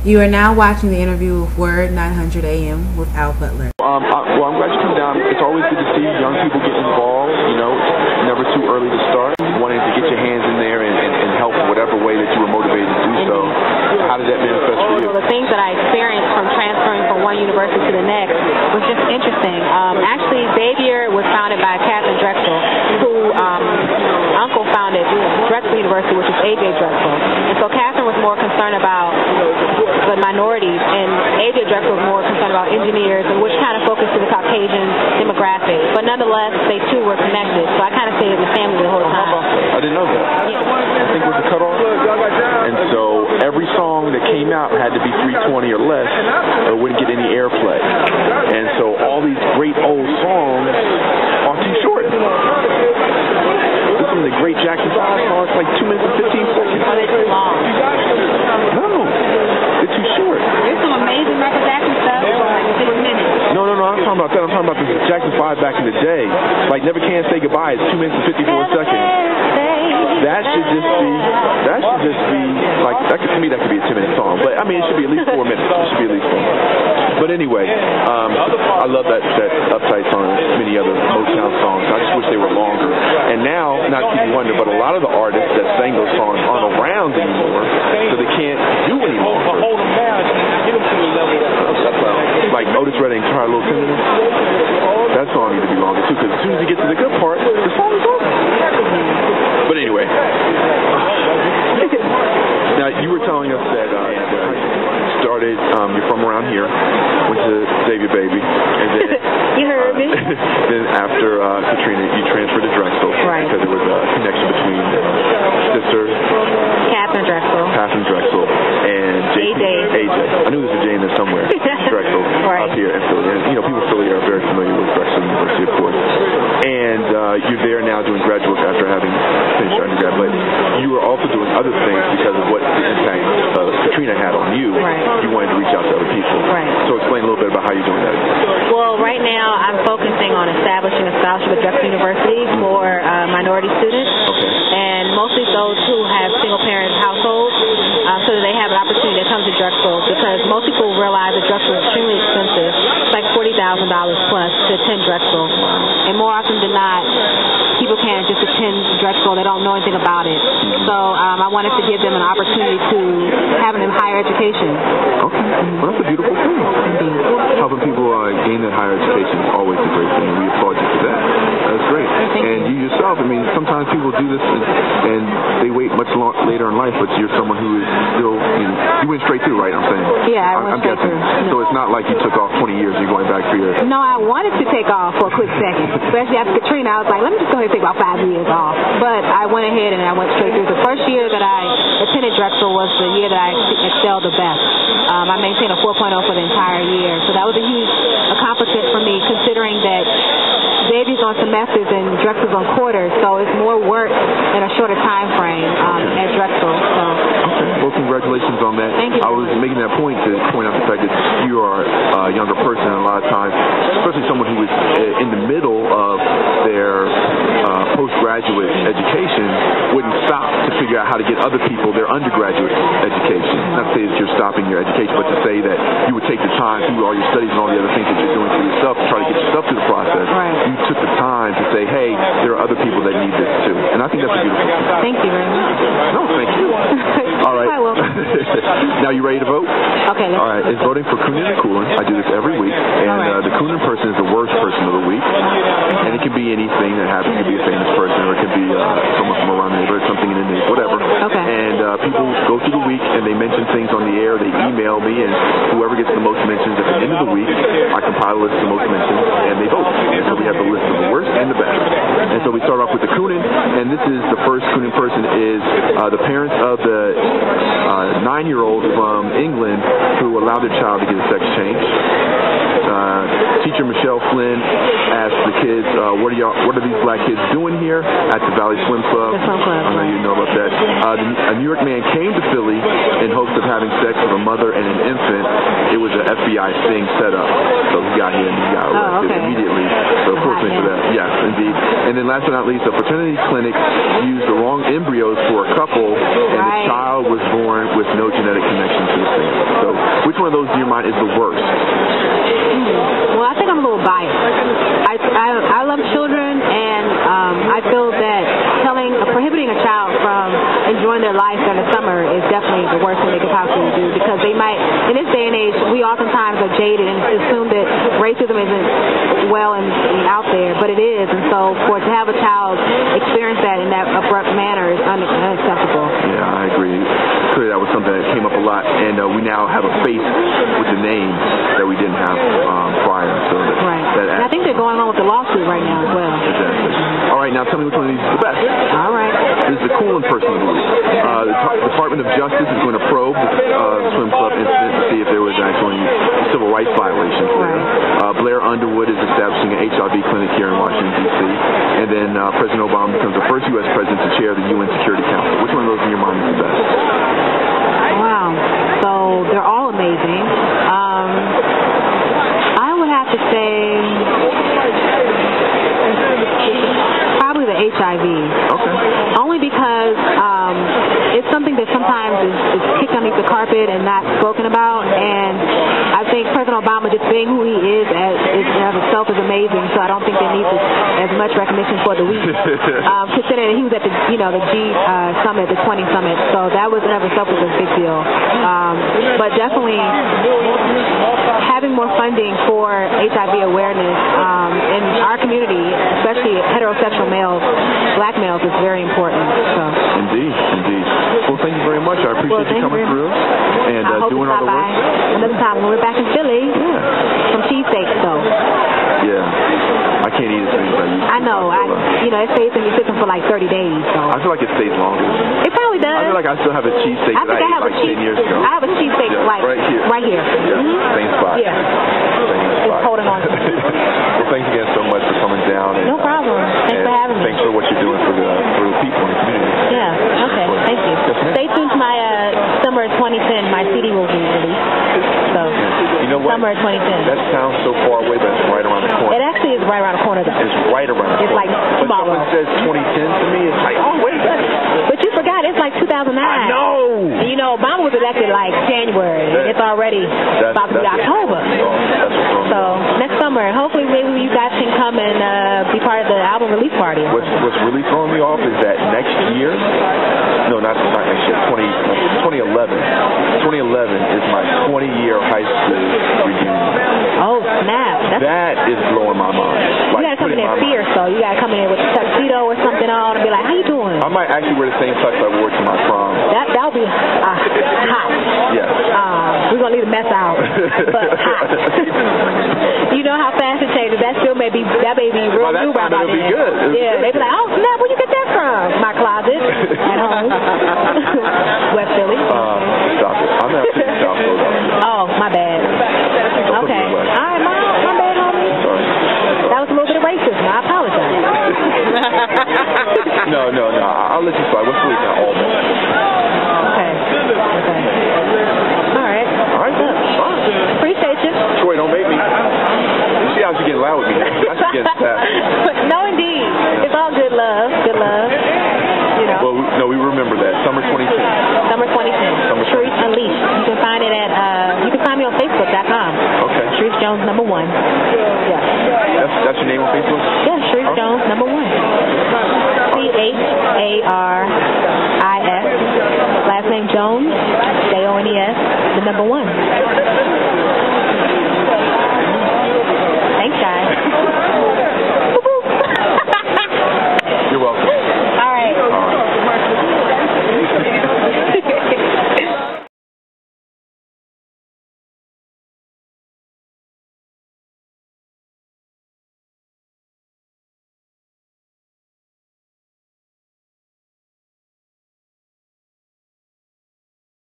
You are now watching the interview with WURD 900 AM with Al Butler. Well, I'm glad you came down. It's always good to see young people get involved. You know, it's never too early to start. Wanting to get your hands in there and help in whatever way that you were motivated to do so. How did that manifest for you? Well, the things that I experienced from transferring from one university to the next was just interesting. Actually, Xavier was founded by Catherine Drexel, who uncle founded Drexel University, which is A.J. Drexel. And so Catherine was more concerned about the minorities, and A.J. Drexel was more concerned about engineers, and which kind of focused to the Caucasian demographic. But nonetheless, they two were connected. So I kind of stayed as a family the whole time. I didn't know that. I think it was the cutoff. And so every song that came out had to be 320 or less, or wouldn't get any airplay. And so all these great old songs are too short. Listen to the great Jackson 5 song, it's like 2 minutes and 15 seconds. Oh, they're too long. No, they're too short. There's some amazing Michael Jackson stuff for like 6 minutes. No, I'm talking about that. I'm talking about the Jackson 5 back in the day. Like Never Can Say Goodbye, it's 2 minutes and 54 seconds. That should just be like, to me that could be a 10-minute song. But I mean, it should be at least 4 minutes. It should be at least 4 minutes. But anyway, I love that Uptight song and many other Motown songs. I just wish they were longer. And now, not to keep you wonder, but a lot of the artists that sang those songs aren't around anymore, so they can't do any longer. Like Otis Redding, Try a Little Tenderness. That song needs to be longer too, because as soon as you get to the good part, the song is over. But anyway, now you were telling us that started, you're from around here, went to Xavier Baby, and then you heard me. Then after Katrina, you transferred to Drexel, right? Because there was a connection between sister Catherine Drexel and AJ. I knew there was a J in there somewhere. Drexel, right. Up here in Philly, and you know people in Philly are very familiar with Drexel University, of course. And you're there now doing graduate work after having finished undergrad, but you were also doing other things because of what the impact Katrina had on you. Right. You wanted to reach out to other people. Right. So explain a little bit about how you're doing that. Well, right now I'm focusing on establishing a scholarship at Drexel University for minority students, and mostly those who have single-parent households, so that they have an opportunity to come to Drexel, because most people realize that Drexel is extremely expensive. It's like $40,000 plus to attend Drexel, and more often than not, people can't just attend Drexel. They don't know anything about it. So I wanted to give them an opportunity to have an higher education. Okay. Well, that's a beautiful thing. Indeed. Helping people gain that higher education is always a great thing, and we applaud you for that. That's great. And you yourself, I mean, sometimes people do this and they wait much later in life, but you're someone who is still, you went straight through, right? I'm saying. Yeah, I went straight through. So it's not like you took off 20 years and you're going back for your... No, I wanted to take off for a quick second, especially after Katrina. I was like, let me just go ahead and take about 5 years off. But I went ahead and I went straight through. The first year that I attended Drexel was the year that I excelled the best. I maintained a 4.0 for the entire year. So that was a huge accomplishment for me, considering that Xavier's on semesters and Drexel's on quarters, so it's more work in a shorter time frame at Drexel. So. Okay. Well, congratulations on that. Thank you. I was making that point to point out the fact that you are a younger person, and a lot of times, especially someone who is in the middle of their postgraduate education, wouldn't stop to figure out how to get other people their undergraduate education. Not to say that you're stopping your education, but to say that you would take the time through all your studies and all the other things that you're doing for yourself to try to get yourself through the process. Right. You took the time to say, hey, there are other people that need this too. And I think that's a beautiful thing. Thank you very much. No, thank you. All right. You're welcome. Now you ready to vote? Okay. All right. It's voting for Coonan and Coolin. I do this every week. And the Coonan person is the worst person of the week. And it can be anything that happens. It could be a famous person, or it could be someone from around the neighborhood, something in the news, whatever. Okay. And people go through the week and they mention things on the air. They email me, and whoever gets the most mentions at the end of the week, I compile a list of the most mentions, and they vote. And so we have the list of the worst and the best. And so we start off with the Coonan, and this is the first Coonan person is the parents of the 9-year-old from England who allowed their child to get a sex change. Teacher Michelle Flynn asked the kids, what are these black kids doing here at the Valley Swim Club? I know you know about that. A New York man came to Philly in hopes of having sex with a mother and an infant. It was an FBI sting set up. So he got here and he got arrested immediately. So of course, for that. Yes, indeed. And then last but not least, a fraternity clinic used the wrong embryos for a couple, and the child was born with no genetic connection to the family. So one of those in your mind is the worst? Well, I think I'm a little biased. I love children, and I feel that prohibiting a child from enjoying their life during the summer is definitely the worst thing they could possibly do, because they might, in this day and age, we oftentimes are jaded and assume that racism isn't well and out there, but it is, and so to have a child experience that in that abrupt manner is unacceptable. Yeah, I agree. Clearly that was something that came up a lot, and we now have a face with the name that we didn't have prior. So and I think they're going on with the lawsuit right now as well. Exactly. All right, now tell me which one of these is the best. All right. This is the cooling person of the week. The Department of Justice is going to probe the swim club incident to see if there was actually civil rights violations there. Blair Underwood is establishing an HIV clinic here in Washington, D.C., and then President Obama becomes the first U.S. president to chair the UN Security Council. Which one of those in your mind is the best? Wow. So they're all amazing. I would have to say probably the HIV. Okay. Only because it's something that sometimes is kicked underneath the carpet and not spoken about, and I think President Obama just being who he is as itself is amazing, so I don't think there needs as much recognition for the week. Considering he was at the G summit, the 20 summit, so that was in of itself was a big deal. But definitely having more funding for HIV awareness in our community, especially heterosexual males, black males, is very important. So. Indeed. Well, thank you very much. I appreciate you coming through and doing all the work. Another time when we're back in Philly. Yeah. Some cheesesteaks, though. Yeah. I can't eat as many as I used to. I know. It stays in your system for like 30 days. So. I feel like it stays longer. It probably does. I feel like I still have a cheesesteak that I ate like 10 years ago. I have a cheesesteak right here. Yeah. Same spot. Yeah. It's holding on. Well, thanks again so much for coming down. No problem. Thanks for having me. Thanks for what you're doing for the people in the community. Yeah. Okay. Thank you. Stay tuned to my summer 2010. My CD will be released. So. You know what? Summer 2010. That sounds so far away, but it's right around the corner. It actually is right around the corner, though. It's right around the corner. It's like tomorrow. When someone says 2010 to me, it's like, oh, wait a minute. But you forgot, it's like 2009. I know. Obama was elected like January. It's already about to be October. So next summer, hopefully maybe you guys can come and be part of the album release party. What's really throwing me off is that next year, no, not next year, 2011. 2011 is my 20-year high school reunion. Oh, snap. That is blowing my mind. You got to come in there fierce, though. You got to come in with a tuxedo or something on and be like, how you doing? I might actually wear the same tux I wore to my prom. That'll be hot. Yes. We're going to leave the mess out, but hot. You know how fast it changes. That may be real new by then. It'll be good. Yeah, they'll be like, oh, snap, where'd you get that from? My closet at home. West Philly. Stop it. I'm not putting South Florida. Oh, my bad. Okay. All right, my bad, homie. Sorry. That was a little bit of racism. I apologize. No. I'll let you slide. What's really now all that? Okay. All right. Fine. Appreciate you. Troy, don't make me. You see how she's getting loud with me. I should get sassy. No, indeed. It's all good love. Good love. Well, we remember that. Summer 2010. Summer 2010. Charis Unleashed. You can find it at, you can find me on Facebook.com. Okay. Charis Jones #1. Yeah. That's your name on Facebook? Yeah, Charis Jones #1. CHARIS. Last name Jones. JONES. The #1.